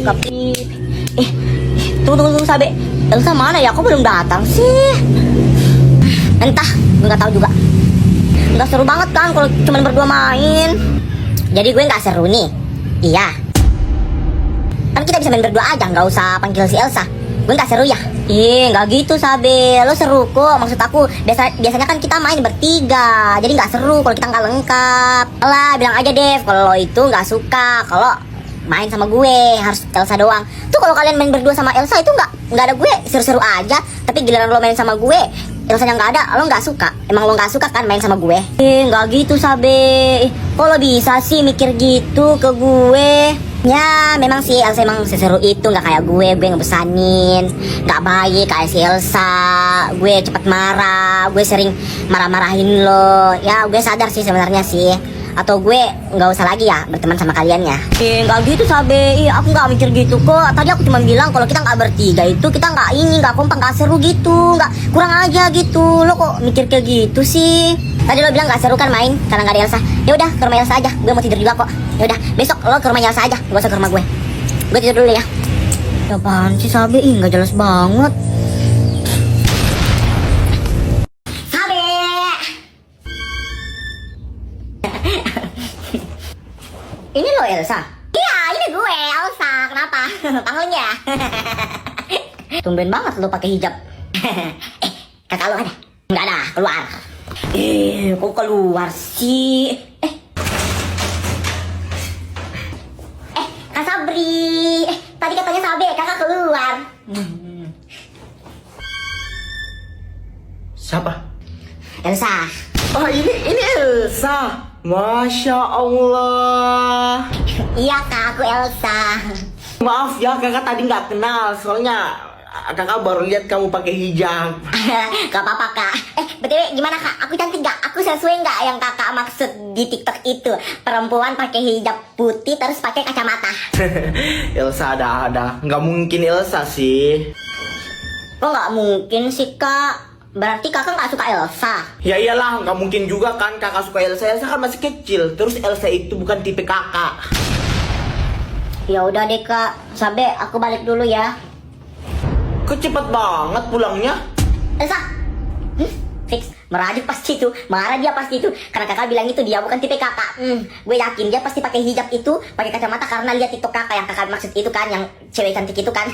suka pip. Tunggu Sabe. Elsa mana ya? Kok belum datang sih? Entah, gue nggak tahu juga. Nggak seru banget kan kalau cuma berdua main. Jadi gue nggak seru nih. Iya. Kan kita bisa main berdua aja, nggak usah panggil si Elsa. Gue nggak seru ya? Nggak gitu Sabe. Lo seru kok. Maksud aku biasanya kan kita main bertiga. Jadi nggak seru kalau kita nggak lengkap. Lah bilang aja Dev kalau lo itu nggak suka kalau main sama gue, harus Elsa doang. Tuh kalau kalian main berdua sama Elsa itu nggak ada gue, seru-seru aja. Tapi giliran lo main sama gue, Elsa yang nggak ada, lo nggak suka. Emang lo nggak suka kan main sama gue? Nggak gitu Sabe. Kok lo bisa sih mikir gitu ke gue? Ya memang sih Elsa emang seseru itu, nggak kayak gue ngebosanin, nggak baik kayak si Elsa. Gue cepet marah, gue sering marah-marahin lo. Ya gue sadar sih sebenarnya sih. Atau gue nggak usah lagi ya berteman sama kalian ya? Nggak gitu Sabe. Aku nggak mikir gitu kok. Tadi aku cuma bilang kalau kita nggak bertiga itu kita nggak kompak, nggak seru gitu, nggak kurang aja gitu. Lo kok mikir kayak gitu sih? Tadi lo bilang nggak seru kan main karena nggak ada Elsa. Ya udah ke rumah Elsa aja. Gue mau tidur juga kok. Ya udah besok lo ke rumah Elsa aja. Gak usah ke rumah gue. Gue tidur dulu ya. Apaan sih Sabe? Nggak jelas banget. Ini lo Elsa? Iya, ini gue Elsa. Kenapa? Tangannya. Tumben banget lo pakai hijab. Kakak lo ada? Nggak ada, keluar. Kok keluar sih? Kak Sabri. Tadi katanya Sabe, kakak keluar. Siapa? Elsa. Oh ini Elsa. Masya Allah. Iya kak, aku Elsa. Maaf ya kakak tadi nggak kenal. Soalnya kakak baru lihat kamu pakai hijab. Gak apa-apa kak. BTW gimana kak? Aku cantik gak? Aku sesuai gak yang kakak maksud di TikTok itu? Perempuan pakai hijab putih terus pakai kacamata. Elsa ada. Nggak mungkin Elsa sih. Kok gak mungkin sih kak? Berarti kakak gak suka Elsa? Ya iyalah, nggak mungkin juga kan kakak suka Elsa. Elsa kan masih kecil. Terus Elsa itu bukan tipe kakak. Ya udah deh kak. Sabe, aku balik dulu ya. Kok cepet banget pulangnya? Elsa. Fix. Merajuk pasti itu. Marah dia pasti itu. Karena kakak bilang itu dia bukan tipe kakak. Gue yakin dia pasti pakai hijab itu, pakai kacamata karena lihat TikTok kakak yang kakak maksud itu kan, yang cewek cantik itu kan.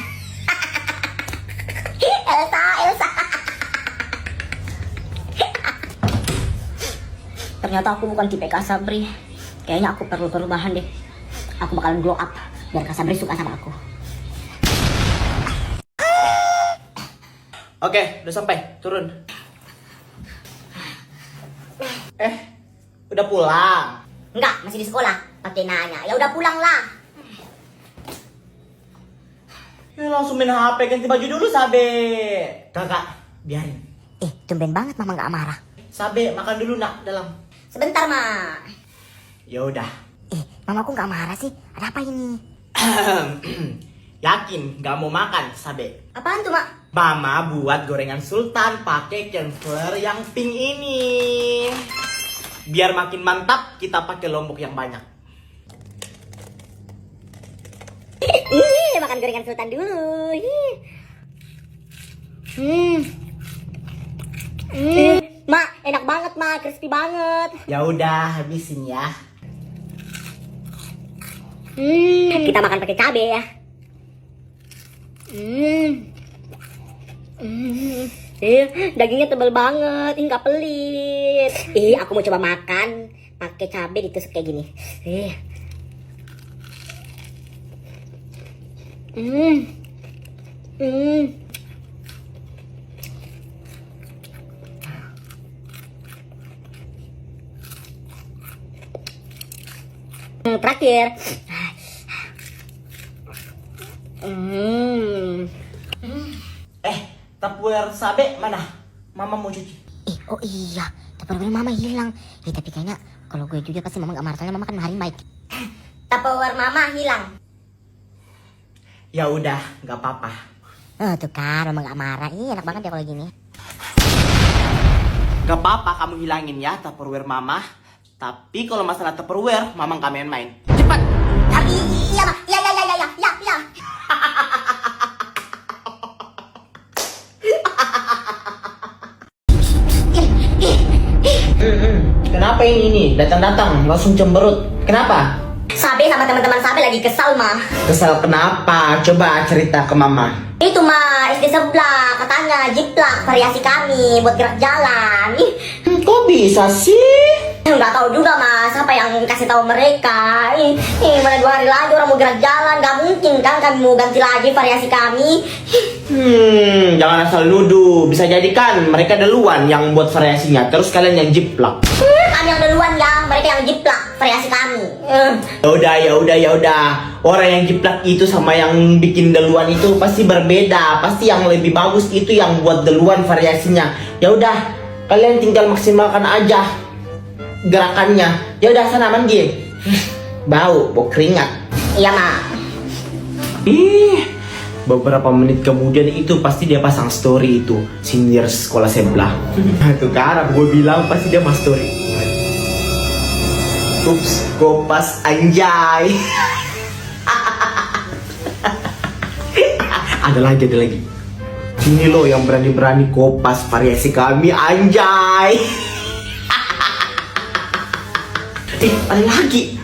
Elsa. Ternyata aku bukan tipe Kak Sabri. Kayaknya aku perlu perubahan deh. Aku bakalan glow up biar Kak Sabri suka sama aku. Oke, udah sampai. Turun. Udah pulang. Enggak, masih di sekolah. Pakai nanya. Ya udah pulang lah. Ya langsung main HP, ganti baju dulu Sabe. Kakak, biarin. Tumben banget mama nggak marah. Sabe, makan dulu nak dalam. Sebentar, Ma. Ya udah. Mamaku nggak marah sih. Ada apa ini? Yakin gak mau makan Sabe? Apaan tuh, Mak? Mama buat gorengan sultan pakai campur yang pink ini. Biar makin mantap kita pakai lombok yang banyak. Makan gorengan sultan dulu. Mak, enak banget, Mak. Crispy banget. Ya udah, habisin ya. Kita makan pakai cabe ya. Dagingnya tebal banget, nggak pelit. Aku mau coba makan pakai cabe ditusuk kayak gini. Terakhir. Tupperware Sabe mana? Mama mau cuci. Oh iya, Tupperware mama hilang. Tapi kayaknya kalau gue juga pasti mama gak marah, soalnya mama kan hari baik. Tupperware mama hilang. Ya udah, nggak apa-apa. Tuh kan, mama gak marah. Enak banget ya kalau gini. Gak apa-apa kamu hilangin ya Tupperware mama. Tapi kalau masalah Tupperware, mama nggak main-main. Cepat. Iya, Ma. Ya. Kenapa ini? Datang-datang langsung cemberut. Kenapa? Sabe sama teman-teman Sabe lagi kesal mah. Kesal kenapa? Coba cerita ke mama. Itu mah SD sebelah katanya jiplak variasi kami buat gerak jalan. Ih, Kok bisa sih? nggak tahu juga mas apa yang kasih tahu mereka. Mana 2 hari lagi orang mau gerak jalan, nggak mungkin kan kami mau ganti lagi variasi kami. Jangan asal nuduh. Bisa jadi kan mereka duluan yang buat variasinya, terus kalian yang jiplak. Kami yang duluan ya, mereka yang jiplak variasi kami. Ya udah. Orang yang jiplak itu sama yang bikin duluan itu pasti berbeda. Pasti yang lebih bagus itu yang buat duluan variasinya. Ya udah, kalian tinggal maksimalkan aja gerakannya. Ya udah sana mandi. Bau keringat. Iya mah. Beberapa menit kemudian itu pasti dia pasang story itu senior sekolah sebelah. Tuh kan gue bilang pasti dia mas story. Ups, kopas anjay. Ada lagi. Ini loh yang berani-berani kopas variasi kami anjay. Ada lagi.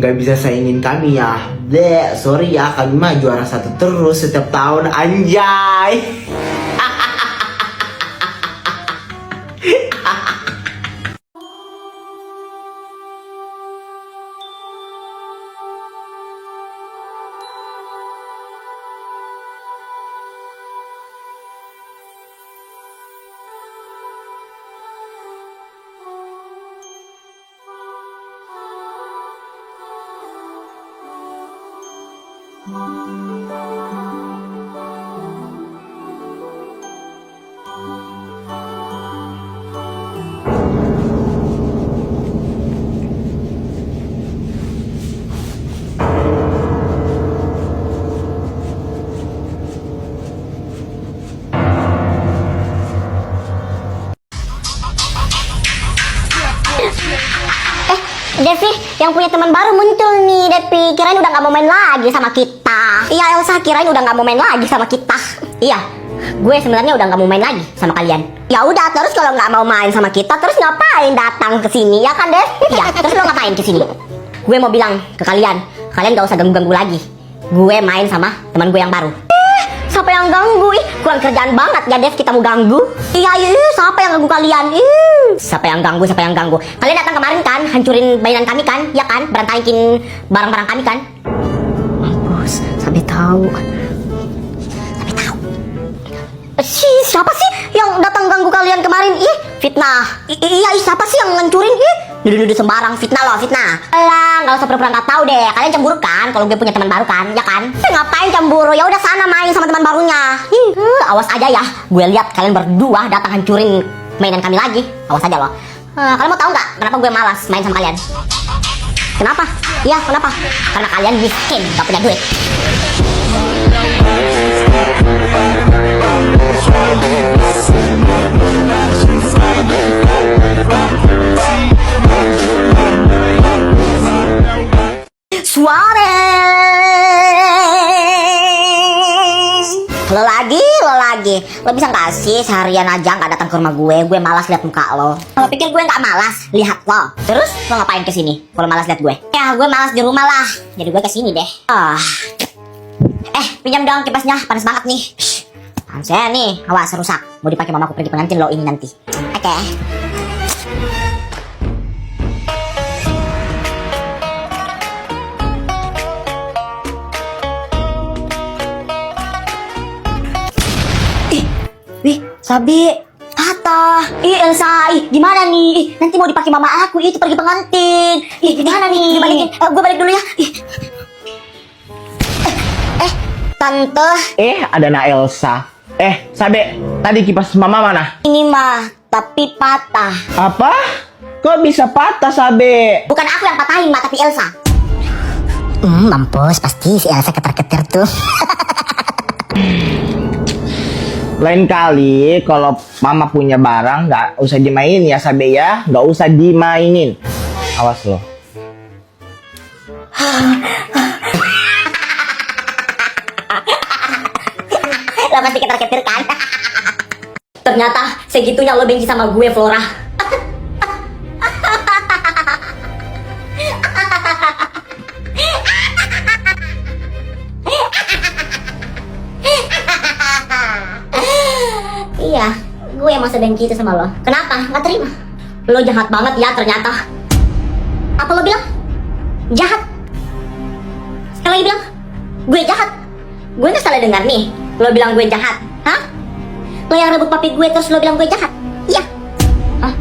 Gak bisa saingin kami ya. Sorry ya, kami mah juara 1 terus setiap tahun anjay. Devi, yang punya teman baru muncul nih, Devi. Kirain udah gak mau main lagi sama kita. Iya, Elsa, kirain udah gak mau main lagi sama kita. Iya, gue sebenarnya udah gak mau main lagi sama kalian. Ya udah, terus kalau nggak mau main sama kita, terus ngapain datang ke sini, ya kan, Dev? Iya, terus lo ngapain ke sini? Gue mau bilang ke kalian gak usah ganggu-ganggu lagi. Gue main sama teman gue yang baru. Siapa yang ganggu? Kurang kerjaan banget ya, Dev, kita mau ganggu. Iya, siapa yang ganggu kalian? Siapa yang ganggu? Kalian datang kemarin kan, hancurin mainan kami kan? Ya kan? Berantakin barang-barang kami kan? Mampus, sampai tahu. Siapa sih yang datang ganggu kalian kemarin? Fitnah. Iya, siapa sih yang ngancurin? Nuduh-nuduh sembarang, fitnah loh, fitnah. Alah, nggak usah pura-pura nggak tahu deh. Kalian cemburu kan? Kalau gue punya teman baru kan, ya kan? Ngapain cemburu? Ya udah sana main sama teman barunya. Awas aja ya. Gue lihat kalian berdua datang hancurin mainan kami lagi. Awas aja loh. Kalian mau tahu nggak kenapa gue malas main sama kalian? Kenapa? Iya, kenapa? Karena kalian miskin, nggak punya duit. Lo lagi. Lo bisa nggak sih seharian aja nggak datang ke rumah gue? Gue malas lihat muka lo. Lo pikir gue nggak malas lihat lo? Terus lo ngapain kesini? Kalau malas lihat gue? Ya gue malas di rumah lah. Jadi gue kesini deh. Pinjam dong kipasnya, panas banget nih. Panasnya nih, awas rusak. Mau dipakai mamaku pergi pengantin lo ini nanti. Oke. Wih, Sabi, Tata, Elsa, gimana nih? Nanti mau dipakai mama aku, itu pergi pengantin. Gimana nih? Dibalikin, gue balik dulu ya. Tante. Ada Na Elsa. Sabe, tadi kipas mama mana? Ini mah, tapi patah. Apa? Kok bisa patah, Sabe? Bukan aku yang patahin, mah, tapi Elsa. Mampus, pasti si Elsa ketar-ketir tuh. Lain kali kalau mama punya barang nggak usah dimainin ya, Sabe ya. Nggak usah dimainin. Awas lo. Lo pasti ketar-ketir kan? Ternyata segitunya lo benci sama gue, Flora. sedengki itu sama lo. Kenapa? Nggak terima. Lo jahat banget ya ternyata. Apa lo bilang? Jahat? Sekali lagi bilang, gue jahat. Gue nggak salah dengar nih. Lo bilang gue jahat, hah? Lo yang rebut papi gue terus lo bilang gue jahat? Iya. Hah?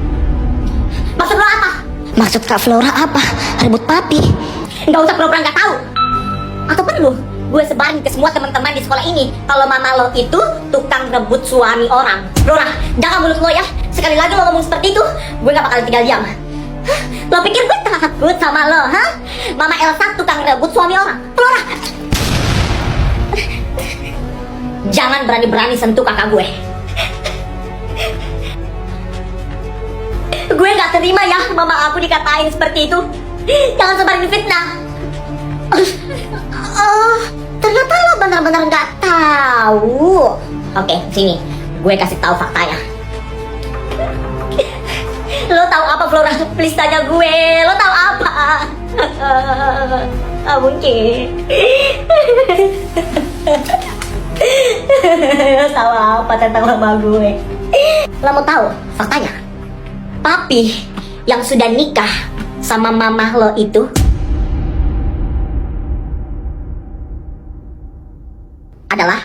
Maksud lo apa? Maksud Kak Flora apa? Rebut papi? Nggak usah pura-pura nggak tahu. Atau perlu gue sebarin ke semua teman-teman di sekolah ini kalau mama lo itu tukang rebut suami orang. Flora, jangan mulut lo ya. Sekali lagi lo ngomong seperti itu, gue nggak bakal tinggal diam. Hah? Lo pikir gue takut sama lo, hah? Mama Elsa tukang rebut suami orang. Flora, jangan berani-berani sentuh kakak gue. Gue nggak terima ya mama aku dikatain seperti itu. Jangan sebarin fitnah. Oh, ternyata lo benar-benar nggak tahu. Oke, sini, gue kasih tahu faktanya. Lo tahu apa Flora? Please tanya gue. Lo tahu apa? Ah, mungkin. Lo tahu apa tentang mama gue? Lo mau tahu faktanya? Papi yang sudah nikah sama mama lo itu adalah